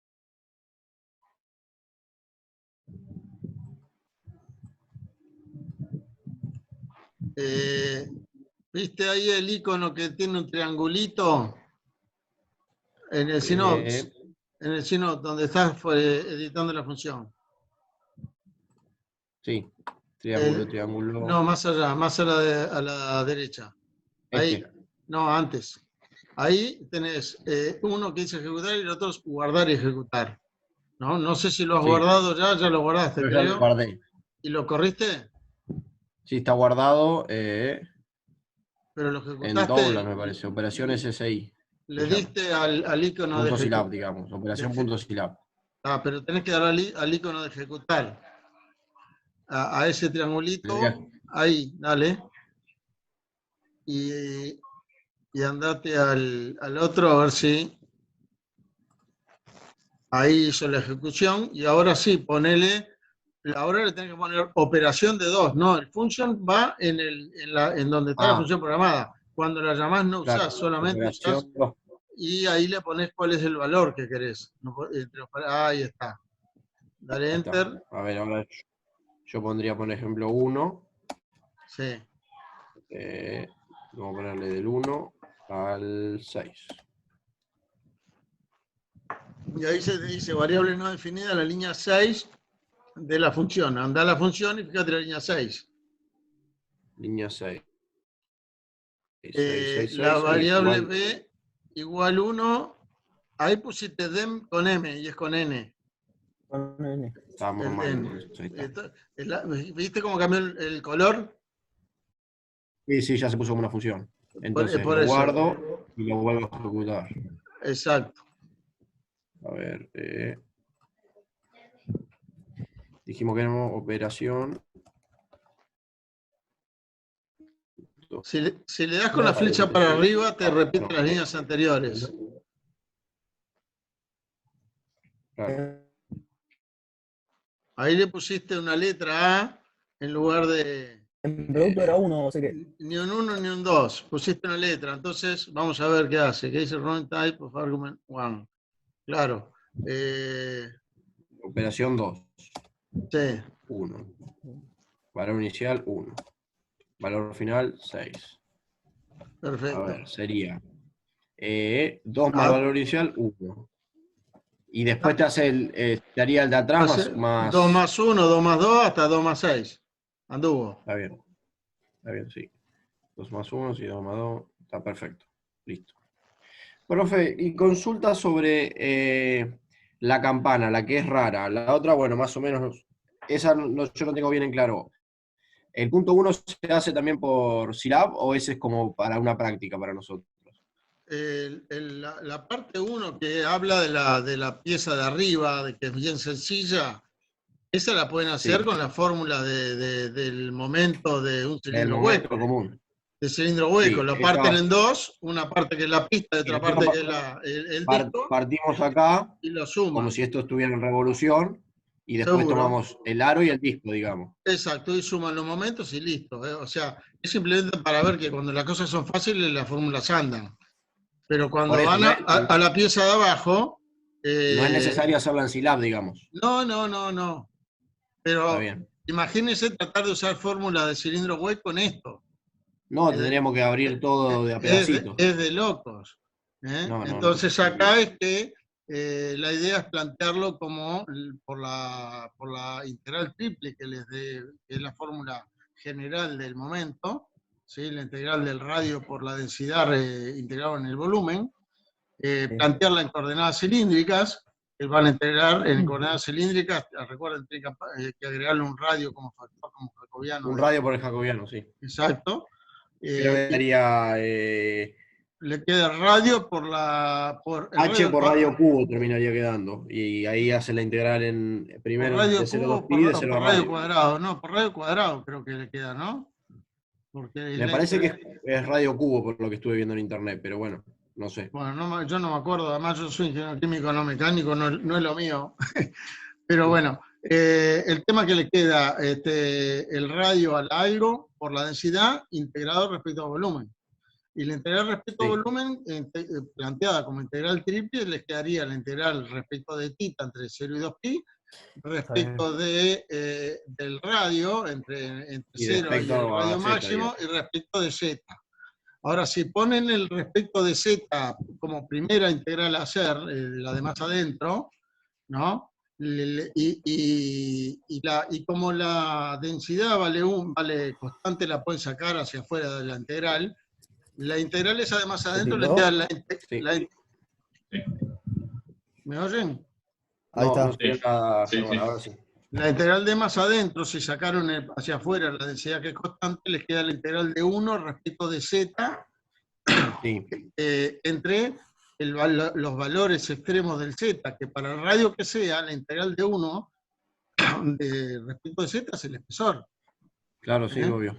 ¿Viste ahí el icono que tiene un triangulito? En el Synopse. En el Synopse, donde estás editando la función. Sí, triángulo. No, más allá a la derecha. Ahí, Este. no, antes. Ahí tenés uno que dice ejecutar y el otro es guardar y ejecutar. No sé si lo has Sí. guardado ya lo guardaste, Yo ya lo creo. guardé. ¿Y lo corriste? Sí, está guardado Pero lo en ejecutaste. Douglas, me parece. Operación SSI. Le diste al icono de Punto ejecutar. silab, digamos. Operación punto silab. Ah, pero tenés que dar al icono de ejecutar. A ese triangulito. Ahí, dale. Y andate al otro a ver si ahí hizo la ejecución. Y ahora sí, ponele, ahora le tenés que poner operación de 2. No, el function va en donde está la función programada. Cuando la llamás no usás, Claro, solamente usás. operación 2. Y ahí le pones cuál es el valor que querés. Ahí está. Dale enter. A ver, ahora yo pondría, por ejemplo, 1. Sí. Vamos a ponerle del 1 al 6. Y ahí se te dice variable no definida, la línea 6 de la función. Anda a la función y fíjate la línea 6. Línea 6. La variable b igual 1. Ahí pusiste dem con m y es con n. con N. Estamos mal. ¿Viste cómo cambió el color? Sí, ya se puso como una función. Entonces por lo eso. guardo y lo vuelvo a ejecutar. Exacto. A ver. Dijimos que era operación. Si le das con la flecha para arriba, te repite las líneas anteriores. Claro. Ahí le pusiste una letra A en lugar de... En producto era 1, o sea que... Ni un 1 ni un 2. Pusiste una letra. Entonces, vamos a ver qué hace. ¿Qué dice Run Type of Argument 1? Claro. Operación 2. Sí. 1. Valor inicial, 1. Valor final, 6. Perfecto. A ver, sería 2 más valor inicial, 1. Y después te hace te haría el de atrás más... 2 más 1, 2 más 2, hasta 2 más 6. Anduvo. Está bien, sí. 2 más 1, sí, 2 más 2. Está perfecto. Listo. Profe, y consulta sobre la campana, la que es rara. La otra, bueno, más o menos, esa yo no tengo bien en claro. ¿El punto 1 se hace también por silab o ese es como para una práctica para nosotros? La parte 1 que habla de la pieza de arriba, de que es bien sencilla, esa la pueden hacer con la fórmula del momento de un cilindro hueco. Común. De cilindro hueco. Sí, Lo parten en dos, una parte que es la pista y otra parte que es el disco. Partimos acá y lo suman. Como si esto estuviera en revolución y después Seguro. tomamos el aro y el disco, digamos. Exacto, y suman los momentos y listo. O sea, es simplemente para ver que cuando las cosas son fáciles, las fórmulas andan. Pero cuando Por eso, van a la pieza de abajo... no es necesario hacerlo en Scilab, digamos. No. Está Pero bien. imagínense tratar de usar fórmulas de cilindro White con esto. No, tendríamos que abrir todo de a pedacitos. Es de locos. ¿eh? No, Entonces acá es que la idea es plantearlo como por la integral triple que les dé, que es la fórmula general del momento, ¿sí? La integral del radio por la densidad integrado en el volumen, plantearla en coordenadas cilíndricas, que van a integrar en coordenadas cilíndricas, recuerden que agregarle un radio como factor, como jacobiano. Un radio por el jacobiano, sí. Exacto. Pero quedaría le queda radio por H por radio cubo terminaría quedando. Y ahí hace la integral en primero de 0 a 2 pi de 0 a radio cuadrado. No, por radio cuadrado creo que le queda, ¿no? Porque me parece que es radio cubo por lo que estuve viendo en internet, pero bueno, no sé. Bueno, yo no me acuerdo, además yo soy ingeniero químico, no mecánico, no es lo mío. Pero bueno, el tema que le queda, el radio al algo por la densidad integrado respecto al volumen. Y la integral respecto al volumen, planteada como integral triple, les quedaría la integral respecto de tita entre 0 y 2pi, respecto del radio entre 0 y el radio máximo, y respecto de z. Ahora, si ponen el respecto de z como primera integral a hacer, la de más adentro, ¿no? Y como la densidad vale constante, la pueden sacar hacia afuera de la integral. La integral esa de más adentro le queda ¿Me oyen? Ahí está. Ahora sí. La integral de más adentro, si sacaron hacia afuera la densidad que es constante, les queda la integral de 1 respecto de z, entre los valores extremos del z, que para el radio que sea, la integral de 1 respecto de z es el espesor. Claro, sí, obvio.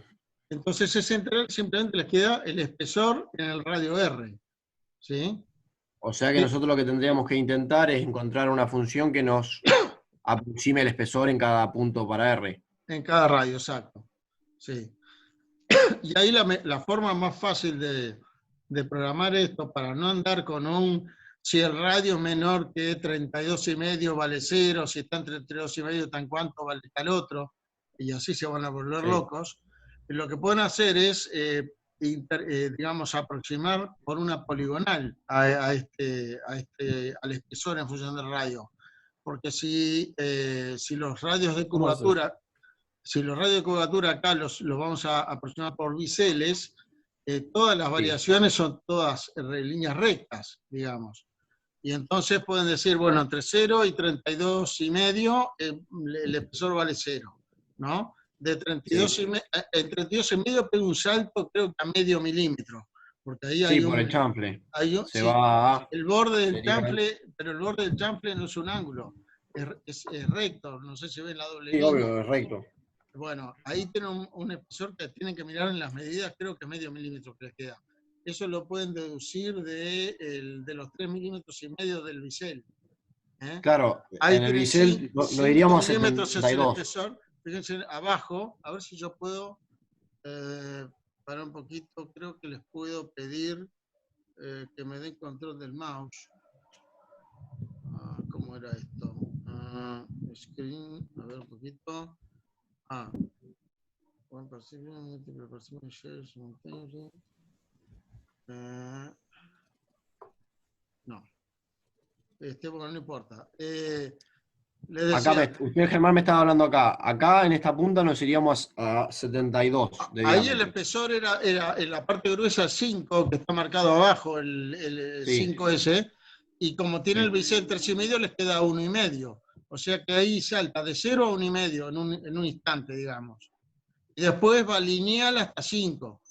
Entonces esa integral simplemente les queda el espesor en el radio R. ¿Sí? O sea que nosotros lo que tendríamos que intentar es encontrar una función que nos aproxime el espesor en cada punto para R. En cada radio, exacto. Sí. Y ahí la forma más fácil de programar esto, para no andar con si el radio es menor que 32,5 vale 0, si está entre 32,5 tan cuánto vale tal otro, y así se van a volver locos. Lo que pueden hacer es, digamos, aproximar por una poligonal al espesor en función del radio. Porque si los radios de curvatura, acá los vamos a aproximar por biseles, todas las variaciones son todas líneas rectas, digamos. Y entonces pueden decir, bueno, entre 0 y 32,5 el espesor vale 0, ¿no? De 32,5 pega un salto, creo que a medio milímetro. Porque ahí hay por el chanfle. El borde del chanfle, pero el borde del chanfle no es un ángulo, es recto, no sé si ven la doble línea. Obvio, es recto. Bueno, ahí tienen un espesor que tienen que mirar en las medidas, creo que medio milímetro que les queda. Eso lo pueden deducir de los 3,5 milímetros del bisel. Claro, ahí en el bisel lo iríamos a 72. Fíjense abajo, a ver si yo puedo, para un poquito, creo que les puedo pedir que me den control del mouse. ¿Cómo era esto? Screen, a ver un poquito. One perception, multiple perception, share simultaneously. No. Bueno, no importa. Le decía, acá usted, Germán, me estaba hablando acá. Acá, en esta punta, nos iríamos a 72. Ahí el espesor era en la parte gruesa 5, que está marcado abajo, el 5S, y como tiene el bisel 3,5, les queda 1,5. O sea que ahí salta de 0 a 1,5 en un instante, digamos. Y después va lineal hasta 5.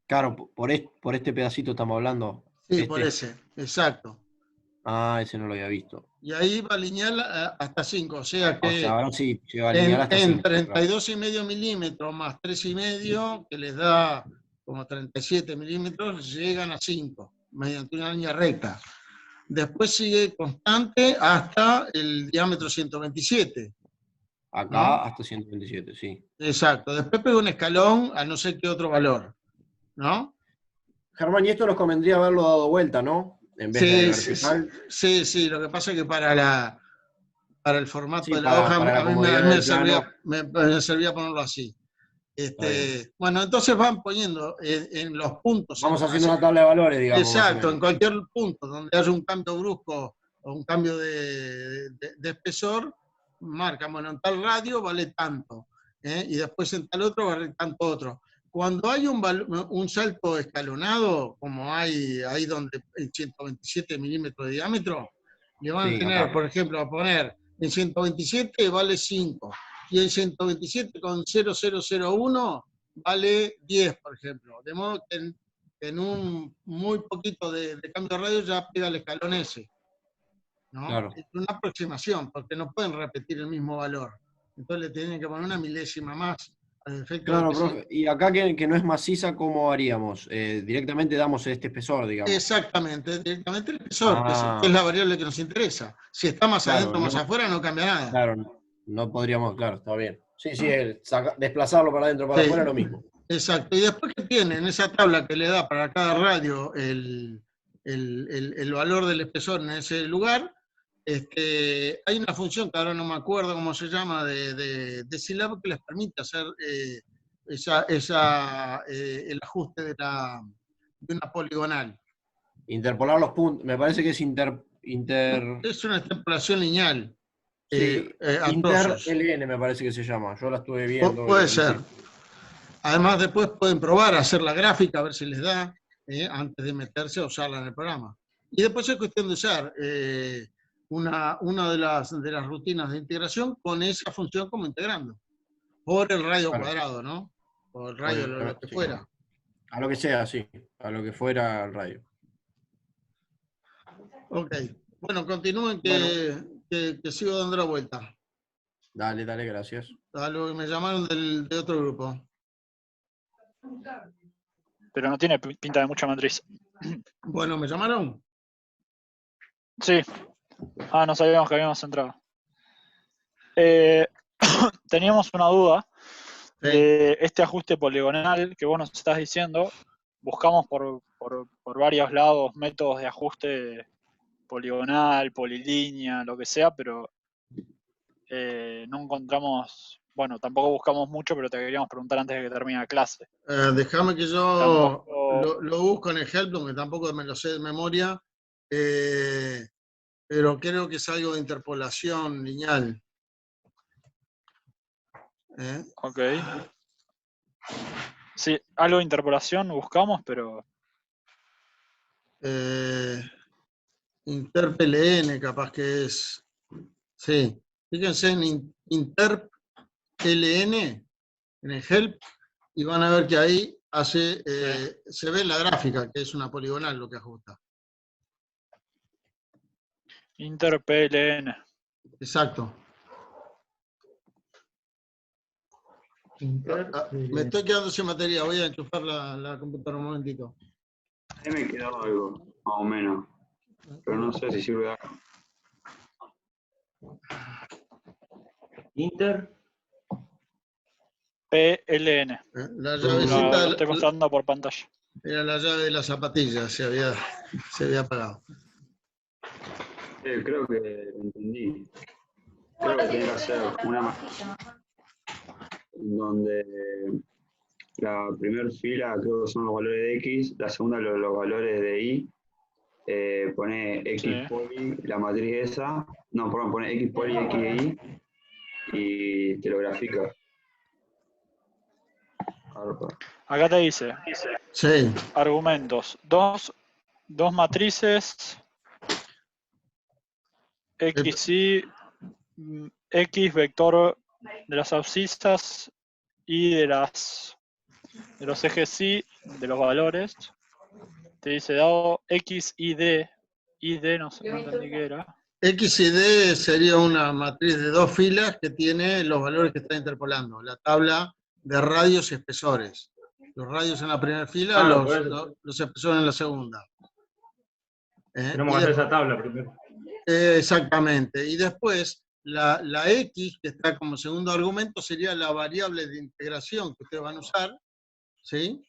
Claro, por este pedacito estamos hablando. Sí, por ese, exacto. Ese no lo había visto. Y ahí va lineal hasta 5, o sea que ahora sí, lleva lineal hasta 5. En 32,5 milímetros más 3,5, que les da como 37 milímetros, llegan a 5, mediante una línea recta. Después sigue constante hasta el diámetro 127. Acá ¿no? hasta 127, sí. Exacto. Después pego un escalón a no sé qué otro valor, ¿no? Germán, y esto nos convendría haberlo dado vuelta, ¿no? En vez de Sí, sí, sí, vertical. sí, lo que pasa es que para el formato Sí, de la hoja, para la a mí comodidad me del plano. me servía ponerlo así. Está bien. Bueno, entonces van poniendo en los puntos. Vamos haciendo una tabla de valores, digamos, más o Exacto, menos. en cualquier punto donde haya un cambio brusco o un cambio de espesor, marcan, bueno, en tal radio vale tanto, y después en tal otro vale tanto otro. Cuando hay un salto escalonado, como hay ahí donde el 127 milímetros de diámetro, le van a Sí, tener, acá. por ejemplo, a poner en 127 vale 5, y en 127,0001 vale 10, por ejemplo. De modo que en un muy poquito de cambio de radio ya pega el escalón ese, ¿no? Claro. Es una aproximación, porque no pueden repetir el mismo valor. Entonces le tienen que poner una milésima más, al efecto de Claro, que profe. Y acá que no es maciza, ¿cómo haríamos? Directamente damos este espesor, digamos. Exactamente, directamente el espesor, que Ah, es la variable que nos interesa. Si está más claro, adentro o más no, afuera, no cambia nada. claro, no podríamos, claro, está bien. Sí, sí, desplazarlo para adentro o para Sí, afuera es lo mismo. exacto. Y después que tienen esa tabla que le da para cada radio el valor del espesor en ese lugar, hay una función que ahora no me acuerdo cómo se llama, de Scilab, que les permite hacer el ajuste de una poligonal. Interpolar los puntos, me parece que es inter Es una extrapolación lineal sí, a inter trozos. LN me parece que se llama. Yo la estuve viendo Puede y ser. sí. Además, después pueden probar a hacer la gráfica, a ver si les da, antes de meterse a usarla en el programa. Y después es cuestión de usar una de las rutinas de integración con esa función como integrando, por el radio Claro, cuadrado, ¿no? O el radio, lo que sí. fuera. A lo que sea, sí. A lo que fuera el radio. Ok. Bueno, continúen Bueno, que sigo dando la vuelta. dale, gracias. Me llamaron de otro grupo. Pero no tiene pinta de mucha matriz. Bueno, ¿me llamaron? Sí. No sabíamos que habíamos entrado. Teníamos una duda de este ajuste poligonal que vos nos estás diciendo. Buscamos por varios lados métodos de ajuste poligonal, polilínea, lo que sea, pero no encontramos, bueno, tampoco buscamos mucho, pero te queríamos preguntar antes de que termine la clase. Déjame que yo lo busco en el Help, que tampoco me lo sé de memoria, pero creo que es algo de interpolación lineal. Ok. Sí, algo de interpolación buscamos, pero... Interp-LN capaz que es. Sí. Fíjense en Interp-LN, en el Help, y van a ver que ahí se ve la gráfica, que es una poligonal lo que ajusta. Interp-LN. Exacto. Me estoy quedando sin batería, voy a enchufar la computadora un momentito. Ahí me quedó algo, más o menos. Pero no sé si sirve algo. Inter. PLN. La llavecita. Lo estoy mostrando por pantalla. Era la llave de la zapatilla, se había apagado. Creo que lo entendí. Creo que tiene que hacer una máquina donde la primera fila creo que son los valores de X, la segunda los valores de Y. Pone X Sí. poli, la matriz esa. No, pone X poli, X e Y. Y te lo grafica. Acá te dice. Sí. Argumentos. Dos matrices. X, Y, X vector de las abscisas y de los ejes Y, de los valores. Te dice dado X, Y, D. No sé, no entendí qué era. X y D sería una matriz de dos filas que tiene los valores que está interpolando. La tabla de radios y espesores. Los radios en la primera fila, los espesores en la segunda. Tenemos que hacer esa tabla primero. Exactamente. Y después, La X, que está como segundo argumento, sería la variable de integración que ustedes van a usar, ¿sí?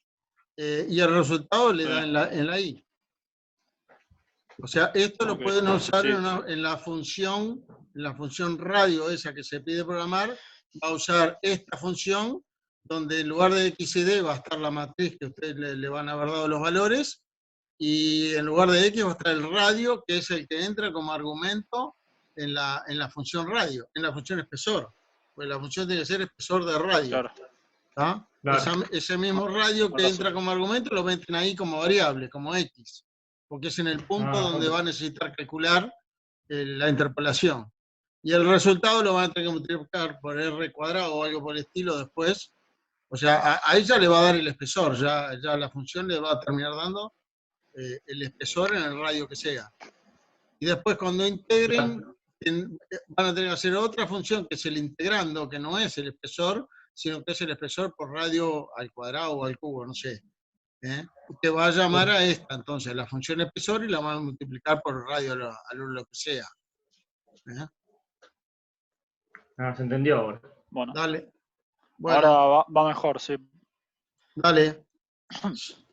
Y el resultado le da en la Y. O sea, esto lo Ok, pueden usar sí. en la función radio esa que se pide programar, va a usar esta función, donde en lugar de X y D va a estar la matriz que ustedes le van a haber dado los valores, y en lugar de X va a estar el radio, que es el que entra como argumento en la función radio, en la función espesor. Pues la función tiene que ser espesor de radio. Claro. ¿Tá? Claro. Ese mismo radio que Con razón. entra como argumento lo meten ahí como variable, como X, porque es en el punto donde va a necesitar calcular la interpolación. Y el resultado lo van a tener que multiplicar por R cuadrado o algo por el estilo después. O sea, a ella le va a dar el espesor, ya la función le va a terminar dando el espesor en el radio que sea. Y después cuando integren, van a tener que hacer otra función que es el integrando, que no es el espesor, sino que es el espesor por radio al cuadrado o al cubo, no sé. Que va a llamar a esta, entonces, la función espesor, y la van a multiplicar por radio a lo que sea. Se entendió ahora. Bueno, Dale. Bueno, ahora va mejor, sí. dale.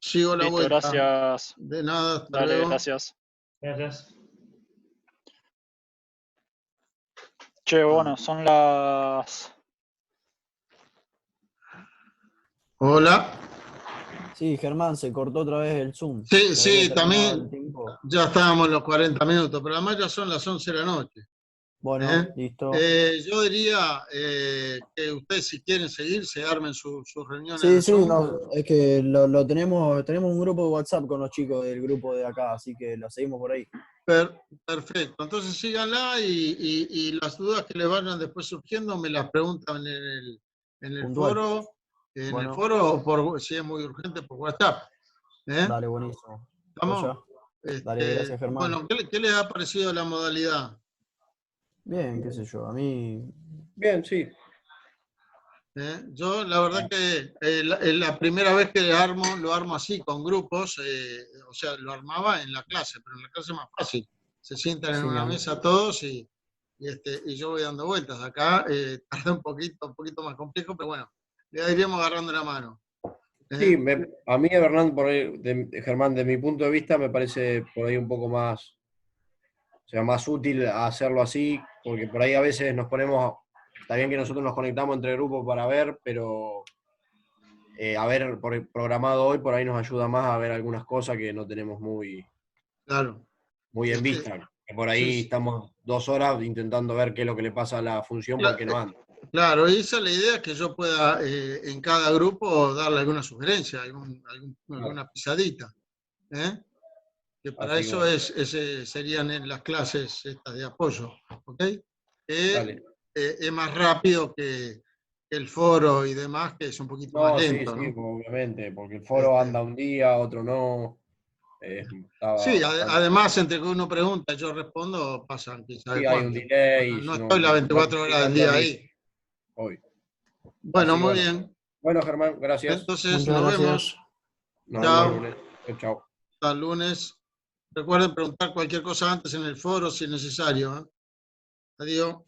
Sigo la Listo, vuelta. gracias. De nada, hasta Dale, luego. gracias. Gracias. Che, bueno, son las... Hola. Sí, Germán, se cortó otra vez el Zoom. Sí, Se había sí, terminado también el tiempo. ya estábamos en los 40 minutos, pero además ya son las 11 de la noche. Bueno, listo. Yo diría que ustedes, si quieren seguir, se armen sus reuniones. Sí, de sí, Zoom. no, es que lo tenemos un grupo de WhatsApp con los chicos del grupo de acá, así que lo seguimos por ahí. Perfecto, entonces síganla y las dudas que les vayan después surgiendo me las preguntan en el Puntual. foro, Bueno. el foro o si es muy urgente por WhatsApp. Dale, buenísimo. ¿Estamos? Dale, gracias, Germán. Bueno, ¿qué les ha parecido la modalidad? Bien, qué sé yo, a mí... Bien, sí. Yo la verdad que la primera vez que lo armo así con grupos, o sea, lo armaba en la clase, pero en la clase es más fácil. Se sientan en Sí, una a mí- mesa todos y yo voy dando vueltas. Acá tarda un poquito más complejo, pero bueno, le iríamos agarrando la mano. Sí, a mí, Hernán, Germán, de mi punto de vista, me parece por ahí un poco más, o sea, más útil hacerlo así, porque por ahí a veces nos ponemos, está bien que nosotros nos conectamos entre grupos para ver, pero haber programado hoy por ahí nos ayuda más a ver algunas cosas que no tenemos muy en vista. Que por ahí Sí. estamos 2 horas intentando ver qué es lo que le pasa a la función porque no anda. Claro, esa es la idea, es que yo pueda en cada grupo darle alguna sugerencia, alguna pisadita. Que para Así eso que serían las clases estas de apoyo. ¿Ok? Dale. Es más rápido que el foro y demás, que es un poquito No, más sí, lento. sí, ¿no? obviamente, porque el foro anda un día, otro no. Sí, además, entre que uno pregunta y yo respondo, pasan quizás Sí, hay un delay. No estoy las 24 horas del día ahí. Hoy. Bueno, Así que muy bien. Bueno, Germán, gracias. Entonces, Muchas nos gracias. vemos. Nos Chao. vemos el lunes. Chao. Hasta el lunes. Recuerden preguntar cualquier cosa antes en el foro si es necesario. Adiós.